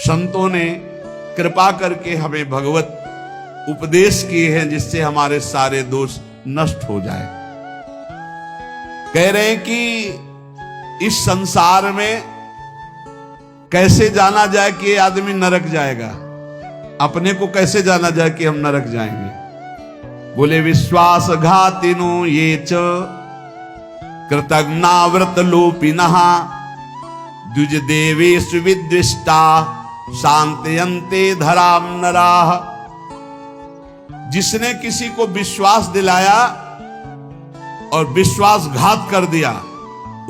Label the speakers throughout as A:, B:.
A: संतों ने कृपा करके हमें भगवत उपदेश किए हैं जिससे हमारे सारे दोष नष्ट हो जाए। कह रहे हैं कि इस संसार में कैसे जाना जाए कि ये आदमी नरक जाएगा, अपने को कैसे जाना जाए कि हम नरक जाएंगे। बोले विश्वासघातिनो ये च कृतज्ञाव्रत लोपिनः द्विज देवेषु विद्विष्टा शांतयन्ते धराम नराः। जिसने किसी को विश्वास दिलाया और विश्वासघात कर दिया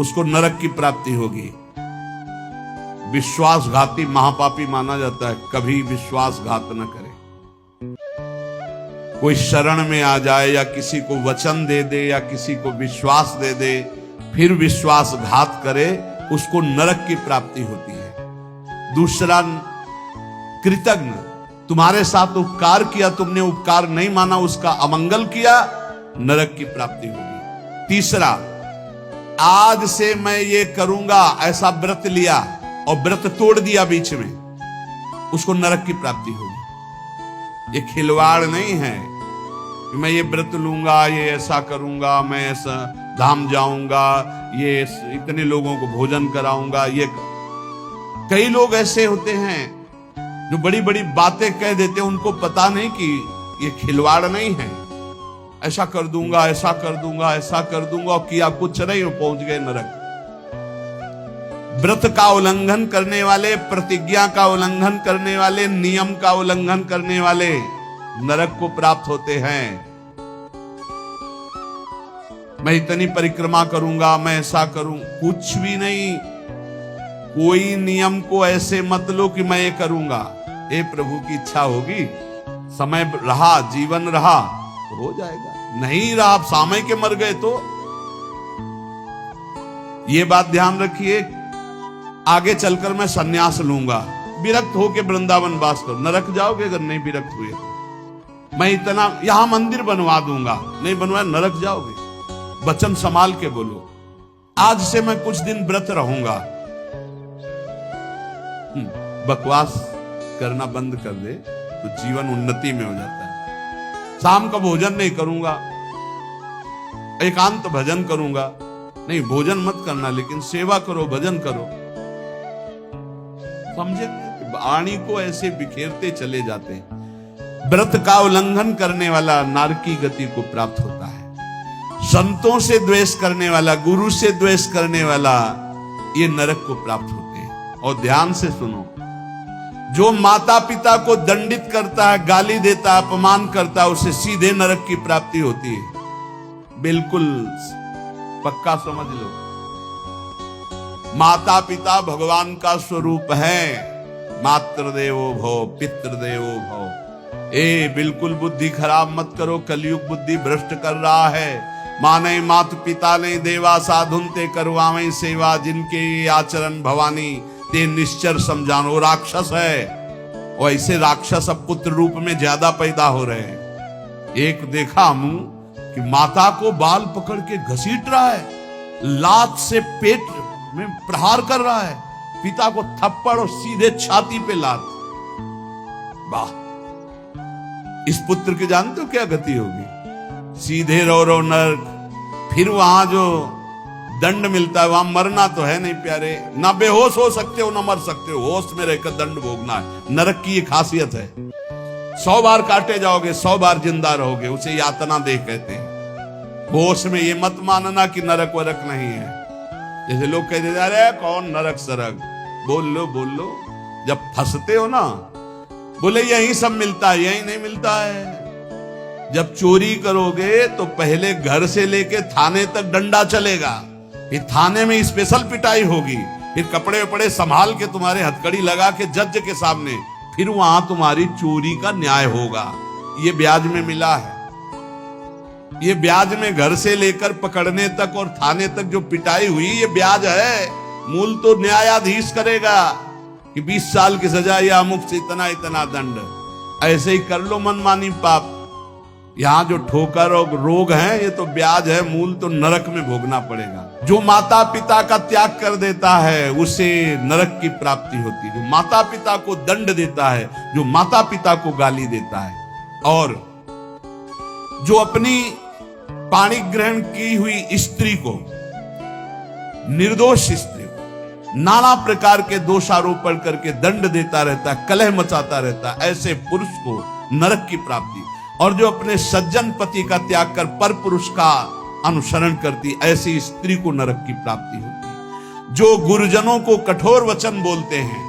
A: उसको नरक की प्राप्ति होगी। विश्वासघाती महापापी माना जाता है, कभी विश्वासघात न करे। कोई शरण में आ जाए या किसी को वचन दे दे या किसी को विश्वास दे दे फिर विश्वासघात करे उसको नरक की प्राप्ति होती है। दूसरा, कृतज्ञ, तुम्हारे साथ उपकार किया, तुमने उपकार नहीं माना, उसका अमंगल किया, नरक की प्राप्ति होगी। तीसरा, आज से मैं ये करूंगा ऐसा व्रत लिया और व्रत तोड़ दिया बीच में, उसको नरक की प्राप्ति होगी। ये खिलवाड़ नहीं है कि मैं ये व्रत लूंगा, ये ऐसा करूंगा, मैं ऐसा धाम जाऊंगा, ये इतने लोगों को भोजन कराऊंगा। ये कई लोग ऐसे होते हैं जो बड़ी बड़ी बातें कह देते हैं, उनको पता नहीं कि ये खिलवाड़ नहीं है। ऐसा कर दूंगा, ऐसा कर दूंगा, ऐसा कर दूंगा, और किया कुछ नहीं, पहुंच गए नरक। व्रत का उल्लंघन करने वाले, प्रतिज्ञा का उल्लंघन करने वाले, नियम का उल्लंघन करने वाले नरक को प्राप्त होते हैं। मैं इतनी परिक्रमा करूंगा, मैं ऐसा करूं, कुछ भी नहीं। कोई नियम को ऐसे मत लो कि मैं ये करूंगा। हे प्रभु की इच्छा होगी, समय रहा, जीवन रहा तो हो जाएगा, नहीं रहा, आप सामय के मर गए तो। ये बात ध्यान रखिए, आगे चलकर मैं सन्यास लूंगा, विरक्त होके वृंदावन वास करो, नरक जाओगे अगर नहीं विरक्त हुए। मैं इतना यहां मंदिर बनवा दूंगा, नहीं बनवाया नरक जाओगे। वचन संभाल के बोलो, आज से मैं कुछ दिन व्रत रहूंगा। बकवास करना बंद कर दे तो जीवन उन्नति में हो जाता है। शाम का भोजन नहीं करूंगा, एकांत भजन करूंगा, नहीं भोजन मत करना लेकिन सेवा करो, भजन करो। समझे, वाणी को ऐसे बिखेरते चले जाते हैं। व्रत का उल्लंघन करने वाला नारकी गति को प्राप्त होता है। संतों से द्वेष करने वाला, गुरु से द्वेष करने वाला, ये नरक को प्राप्त होते हैं। और ध्यान से सुनो, जो माता पिता को दंडित करता है, गाली देता है, अपमान करता है, उसे सीधे नरक की प्राप्ति होती है। बिल्कुल पक्का समझ लो। माता पिता भगवान का स्वरूप है। मातृदेवो भव, पितृदेवो भव। बिल्कुल बुद्धि खराब मत करो, कलयुग बुद्धि भ्रष्ट कर रहा है। माने मात पिता ने देवा साधुन ते करवावे सेवा, जिनके ये आचरण भवानी ते निश्चर समझानो। राक्षस है, और ऐसे राक्षस अब पुत्र रूप में ज्यादा पैदा हो रहे हैं। एक देखा मुंह कि माता को बाल पकड़ के घसीट रहा है, लात से पेट में प्रहार कर रहा है, पिता को थप्पड़ और सीधे छाती पे लात। वाह, इस पुत्र के जानते हो क्या गति होगी? सीधे रो नरक। फिर वहां जो दंड मिलता है, वहां मरना तो है नहीं प्यारे, ना बेहोश हो सकते हो ना मर सकते हो, होश में रहकर दंड भोगना है। नरक की ये खासियत है। 100 बार काटे जाओगे, 100 बार जिंदा रहोगे, उसे यातना देह कहते हैं। होश में ये मत मानना कि नरक वरक नहीं है। जैसे लोग कहते जा रहे हैं कौन नरक सरक, बोल लो बोल लो। जब फंसते हो ना, बोले यही सब मिलता है, यही नहीं मिलता है। जब चोरी करोगे तो पहले घर से लेके थाने तक डंडा चलेगा, फिर थाने में स्पेशल पिटाई होगी, फिर कपड़े वपड़े संभाल के तुम्हारे हथकड़ी लगा के जज के सामने, फिर वहां तुम्हारी चोरी का न्याय होगा। ये ब्याज में मिला है। ये ब्याज में घर से लेकर पकड़ने तक और थाने तक जो पिटाई हुई, ये ब्याज है। मूल तो न्यायाधीश करेगा कि 20 साल की सजा या अमुक से इतना इतना दंड। ऐसे ही कर लो मनमानी पाप, यहाँ जो ठोकर और रोग है ये तो ब्याज है, मूल तो नरक में भोगना पड़ेगा। जो माता पिता का त्याग कर देता है उसे नरक की प्राप्ति होती है। जो माता पिता को दंड देता है, जो माता पिता को गाली देता है, और जो अपनी पाणी ग्रहण की हुई स्त्री को, निर्दोष स्त्री को नाना प्रकार के दोषारोपण करके दंड देता रहता है, कलह मचाता रहता है, ऐसे पुरुष को नरक की प्राप्ति। और जो अपने सज्जन पति का त्याग कर पर पुरुष का अनुसरण करती, ऐसी स्त्री को नरक की प्राप्ति होती। जो गुरुजनों को कठोर वचन बोलते हैं,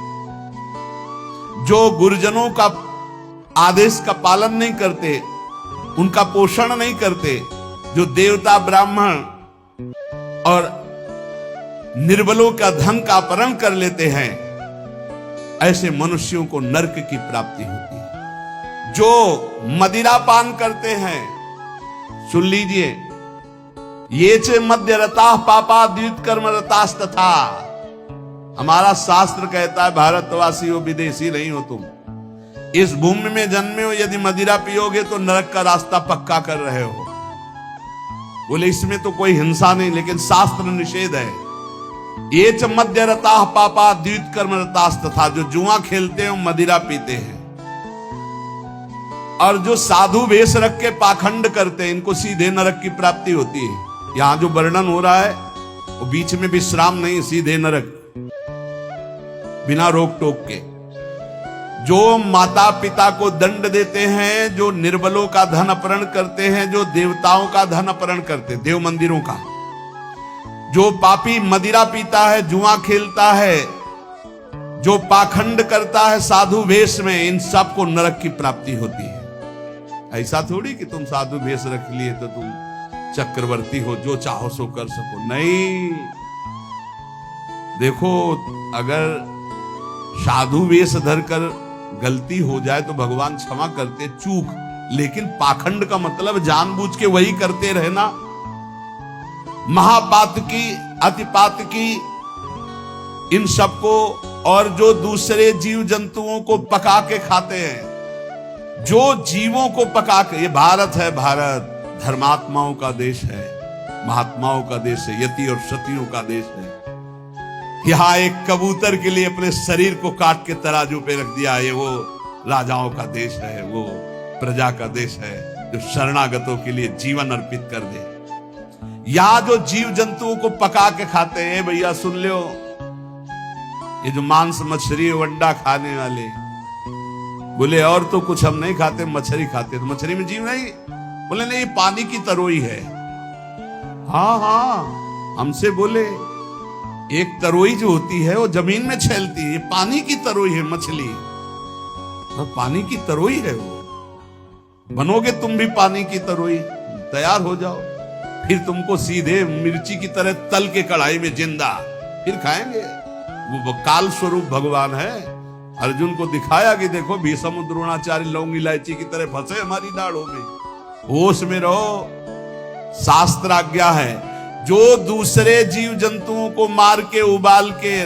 A: जो गुरुजनों का आदेश का पालन नहीं करते, उनका पोषण नहीं करते, जो देवता ब्राह्मण और निर्बलों का धन का अपहरण कर लेते हैं, ऐसे मनुष्यों को नरक की प्राप्ति होती है। जो मदिरा पान करते हैं, सुन लीजिए, ये च मध्य रता पापा द्वित कर्म रतास्तथा। हमारा शास्त्र कहता है भारतवासी हो, विदेशी नहीं हो तुम, इस भूमि में जन्मे हो, यदि मदिरा पियोगे तो नरक का रास्ता पक्का कर रहे हो। बोले इसमें तो कोई हिंसा नहीं, लेकिन शास्त्र निषेध है। ये च मध्य रता पापा द्वित कर्म रतास्तथा। जो जुआ खेलते हैं, मदिरा पीते हैं, और जो साधु वेश रख के पाखंड करते हैं, इनको सीधे नरक की प्राप्ति होती है। यहां जो वर्णन हो रहा है वो बीच में विश्राम नहीं, सीधे नरक, बिना रोक टोक के। जो माता पिता को दंड देते हैं, जो निर्बलों का धन अपहरण करते हैं, जो देवताओं का धन अपहरण करते, देव मंदिरों का, जो पापी मदिरा पीता है, जुआ खेलता है, जो पाखंड करता है साधु वेश में, इन सबको नरक की प्राप्ति होती है। ऐसा थोड़ी कि तुम साधु वेश रख लिए तो तुम चक्रवर्ती हो, जो चाहो सो कर सको, नहीं। देखो, अगर साधु वेश धरकर गलती हो जाए तो भगवान क्षमा करते, चूक, लेकिन पाखंड का मतलब जानबूझ के वही करते रहना, महापात की, अतिपात की, इन सबको। और जो दूसरे जीव जंतुओं को पका के खाते हैं, जो जीवों को पका के, ये भारत है, भारत धर्मात्माओं का देश है, महात्माओं का देश है, यति और सतियों का देश है। यहां एक कबूतर के लिए अपने शरीर को काट के तराजू पे रख दिया, ये वो राजाओं का देश है, वो प्रजा का देश है, जो शरणागतों के लिए जीवन अर्पित कर दे। यहां जो जीव जंतुओं को पका के खाते हैं, भैया सुन लो, ये जो मांस मछली अंडा खाने वाले, बोले और तो कुछ हम नहीं खाते, मछली खाते। तो मछली में जीव नहीं? बोले नहीं, पानी की तरोई है। हाँ हाँ, हमसे बोले एक तरोई जो होती है वो जमीन में छेलती है, ये पानी की तरोई है मछली, और पानी की तरोई है वो। बनोगे तुम भी पानी की तरोई, तैयार हो जाओ, फिर तुमको सीधे मिर्ची की तरह तल के कढ़ाई में जिंदा फिर खाएंगे। वो काल स्वरूप भगवान है। अर्जुन को दिखाया कि देखो भीष्म द्रोणाचार्य लौंग इलायची की तरह फंसे हमारी दाढ़ों में। होश में रहो, शास्त्र आज्ञा है। जो दूसरे जीव जंतुओं को मार के उबाल के,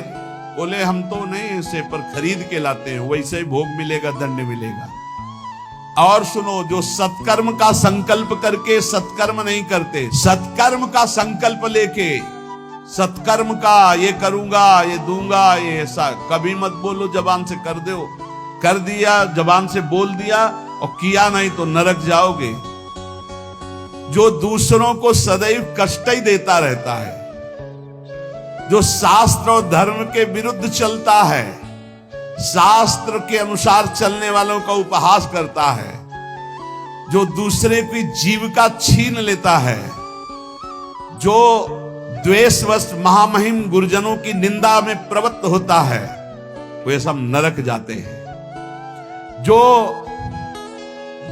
A: बोले हम तो नहीं इसे पर खरीद के लाते हैं, वैसे ही भोग मिलेगा, दंड मिलेगा। और सुनो, जो सत्कर्म का संकल्प करके सत्कर्म नहीं करते, सत्कर्म का संकल्प लेके, सत्कर्म का ये करूंगा, ये दूंगा, ये ऐसा कभी मत बोलो, जबान से कर दो, कर दिया, जबान से बोल दिया और किया नहीं तो नरक जाओगे। जो दूसरों को सदैव कष्ट ही देता रहता है, जो शास्त्र और धर्म के विरुद्ध चलता है, शास्त्र के अनुसार चलने वालों का उपहास करता है, जो दूसरे की जीविका छीन लेता है, जो द्वेषवश महामहिम गुरुजनों की निंदा में प्रवृत्त होता है, वे सब नरक जाते हैं। जो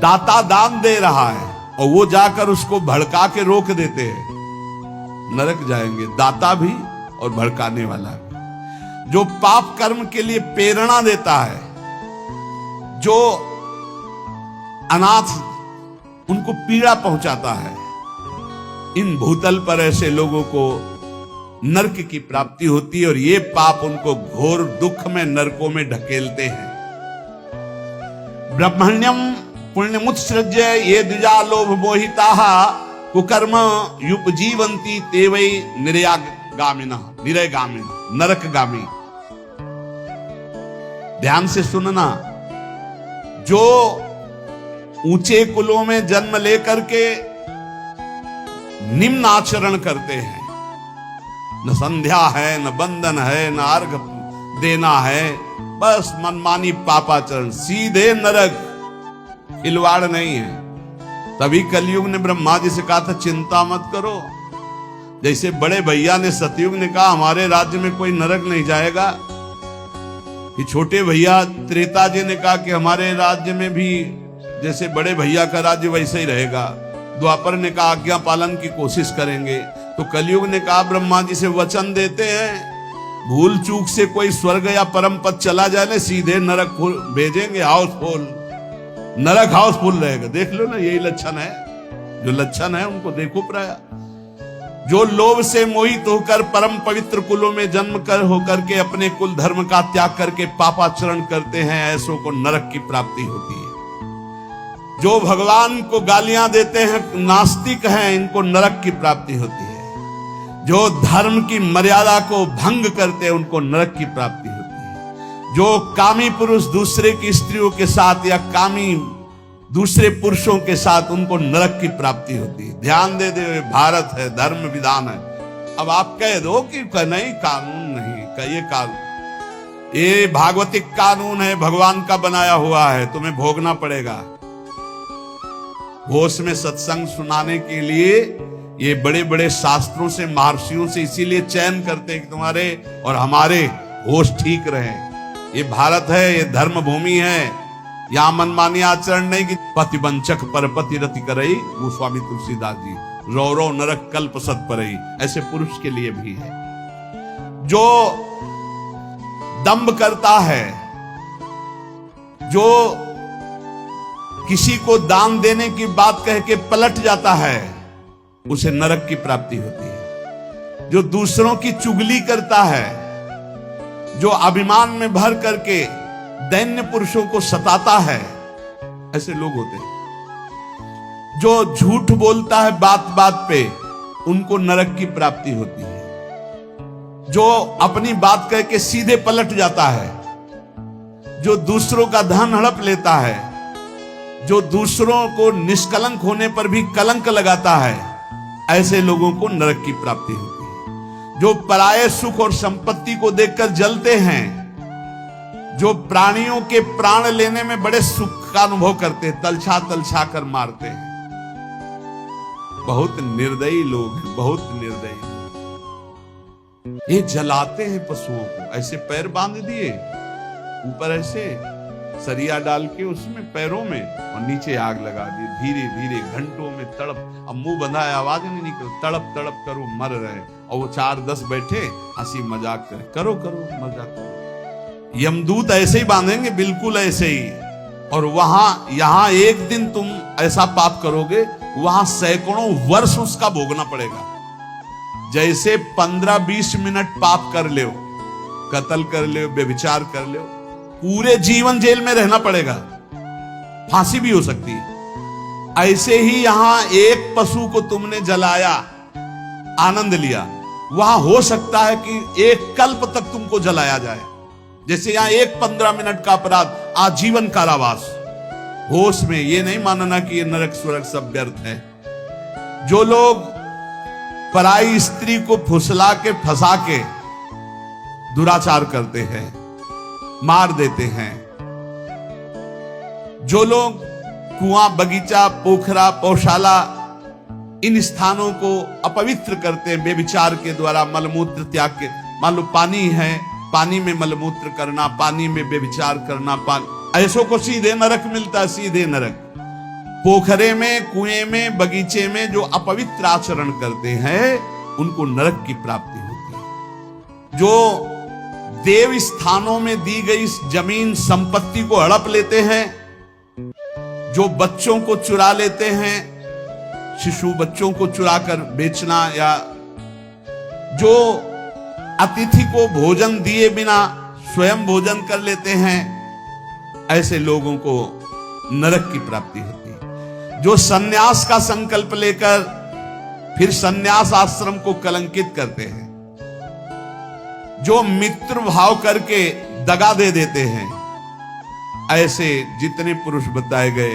A: दाता दान दे रहा है और वो जाकर उसको भड़का के रोक देते हैं, नरक जाएंगे, दाता भी और भड़काने वाला भी। जो पाप कर्म के लिए प्रेरणा देता है, जो अनाथ उनको पीड़ा पहुंचाता है, इन भूतल पर ऐसे लोगों को नरक की प्राप्ति होती है और ये पाप उनको घोर दुख में, नरकों में ढकेलते हैं। ब्रह्मण्यम पुण्य मुत्सृज्य ये द्विजा लोभ मोहिता कुकर्म युपजीवंती तेवै निरयगामिना नरकगामी। ध्यान से सुनना, जो ऊंचे कुलों में जन्म लेकर के निम्न आचरण करते हैं, न संध्या है, न बंधन है, न अर्घ देना है, बस मनमानी पापाचरण, सीधे नरक, खिलवाड़ नहीं है। तभी कलयुग ने ब्रह्मा जी से कहा था चिंता मत करो। जैसे बड़े भैया ने सतयुग ने कहा हमारे राज्य में कोई नरक नहीं जाएगा, कि छोटे भैया त्रेता जी ने कहा कि हमारे राज्य में भी जैसे बड़े भैया का राज्य वैसे ही रहेगा। द्वापर ने कहा आज्ञा पालन की कोशिश करेंगे। तो कलयुग ने कहा ब्रह्मा जी से वचन देते हैं, भूल चूक से कोई स्वर्ग या परम पद चला जाए ना, सीधे नरक भेजेंगे, हाउसफुल, नरक हाउसफुल रहेगा। देख लो ना, यही लक्षण है, जो लक्षण है उनको देखो प्राय। जो लोभ से मोहित होकर परम पवित्र कुलों में जन्म कर होकर के अपने कुल धर्म का त्याग करके पापाचरण करते हैं, ऐसों को नरक की प्राप्ति होती है। जो भगवान को गालियां देते हैं, नास्तिक हैं, इनको नरक की प्राप्ति होती है। जो धर्म की मर्यादा को भंग करते हैं, उनको नरक की प्राप्ति होती है। जो कामी पुरुष दूसरे की स्त्रियों के साथ या कामी दूसरे पुरुषों के साथ, उनको नरक की प्राप्ति होती है। ध्यान दे दे, भारत है, धर्म विधान है। अब आप कह दो कि नहीं कानून नहीं, ये कानून, ये भागवतिक कानून है, भगवान का बनाया हुआ है, तुम्हें भोगना पड़ेगा। होश में सत्संग सुनाने के लिए ये बड़े बड़े शास्त्रों से, महर्षियों से इसीलिए चयन करते हैं कि तुम्हारे और हमारे होश ठीक रहे। ये भारत है, ये धर्म भूमि है, यहां मनमानी आचरण नहीं कि पतिवंचक पर पति रति करई, गोस्वामी तुलसीदास जी, रौरव नरक कल्प सत परई, ऐसे पुरुष के लिए भी है। जो दंभ करता है, जो किसी को दान देने की बात कह के पलट जाता है, उसे नरक की प्राप्ति होती है। जो दूसरों की चुगली करता है, जो अभिमान में भर करके दैन्य पुरुषों को सताता है, ऐसे लोग होते हैं। जो झूठ बोलता है बात बात पे, उनको नरक की प्राप्ति होती है। जो अपनी बात कह के सीधे पलट जाता है, जो दूसरों का धन हड़प लेता है, जो दूसरों को निष्कलंक होने पर भी कलंक लगाता है, ऐसे लोगों को नरक की प्राप्ति होती है। जो पराये सुख और संपत्ति को देखकर जलते हैं, जो प्राणियों के प्राण लेने में बड़े सुख का अनुभव करते हैं, तलछा तलछा कर मारते हैं, बहुत निर्दयी लोग हैं, बहुत निर्दयी। ये जलाते हैं पशुओं को, ऐसे पैर बांध दिए, ऊपर ऐसे सरिया डाल के उसमें पैरों में, और नीचे आग लगा दी, धीरे धीरे घंटों में तड़प। अब मुंह बंधा है, आवाज नहीं निकल, तड़प तड़प करो, मर रहे। और वो 4-10 बैठे हंसी मजाक करे, करो करो मजाक करो। यमदूत ऐसे ही बांधेंगे, बिल्कुल ऐसे ही। और वहां यहां एक दिन तुम ऐसा पाप करोगे, वहां सैकड़ों वर्ष उसका भोगना पड़ेगा। जैसे 15-20 मिनट पाप कर ले, कत्ल कर ले, व्यभिचार कर ले, पूरे जीवन जेल में रहना पड़ेगा, फांसी भी हो सकती है। ऐसे ही यहां एक पशु को तुमने जलाया, आनंद लिया, वहां हो सकता है कि एक कल्प तक तुमको जलाया जाए। जैसे यहां एक 15 मिनट का अपराध, आजीवन कारावास। होश में ये नहीं मानना कि ये नरक स्वर्ग सब व्यर्थ है। जो लोग पराई स्त्री को फुसला के फंसा के दुराचार करते हैं, मार देते हैं, जो लोग कुआं, बगीचा, पोखरा, पौशाला, इन स्थानों को अपवित्र करते हैं व्यभिचार के द्वारा, मलमूत्र त्याग के, मान लो पानी है, पानी में मलमूत्र करना, पानी में व्यभिचार करना, ऐसों को सीधे नरक मिलता है, सीधे नरक। पोखरे में, कुएं में, बगीचे में जो अपवित्र आचरण करते हैं, उनको नरक की प्राप्ति होती है। जो देव स्थानों में दी गई जमीन संपत्ति को हड़प लेते हैं, जो बच्चों को चुरा लेते हैं, शिशु बच्चों को चुराकर बेचना, या जो अतिथि को भोजन दिए बिना स्वयं भोजन कर लेते हैं, ऐसे लोगों को नरक की प्राप्ति होती है। जो सन्यास का संकल्प लेकर फिर सन्यास आश्रम को कलंकित करते हैं, जो मित्र भाव करके दगा दे देते हैं, ऐसे जितने पुरुष बताए गए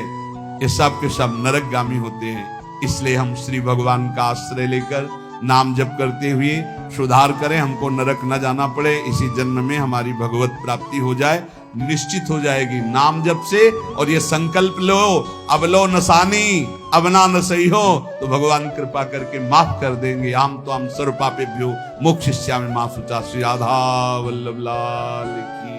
A: ये सब के सब नरकगामी होते हैं। इसलिए हम श्री भगवान का आश्रय लेकर नाम जप करते हुए सुधार करें, हमको नरक न जाना पड़े, इसी जन्म में हमारी भगवत प्राप्ति हो जाए, निश्चित हो जाएगी नाम जप से। और ये संकल्प लो, अब लो नसानी अब ना न सही हो, तो भगवान कृपा करके माफ कर देंगे। आम तो हम सर्व पापेभ्यो मोक्षयिष्यामि मा शुचा। श्री राधा वल्लभ लाल की।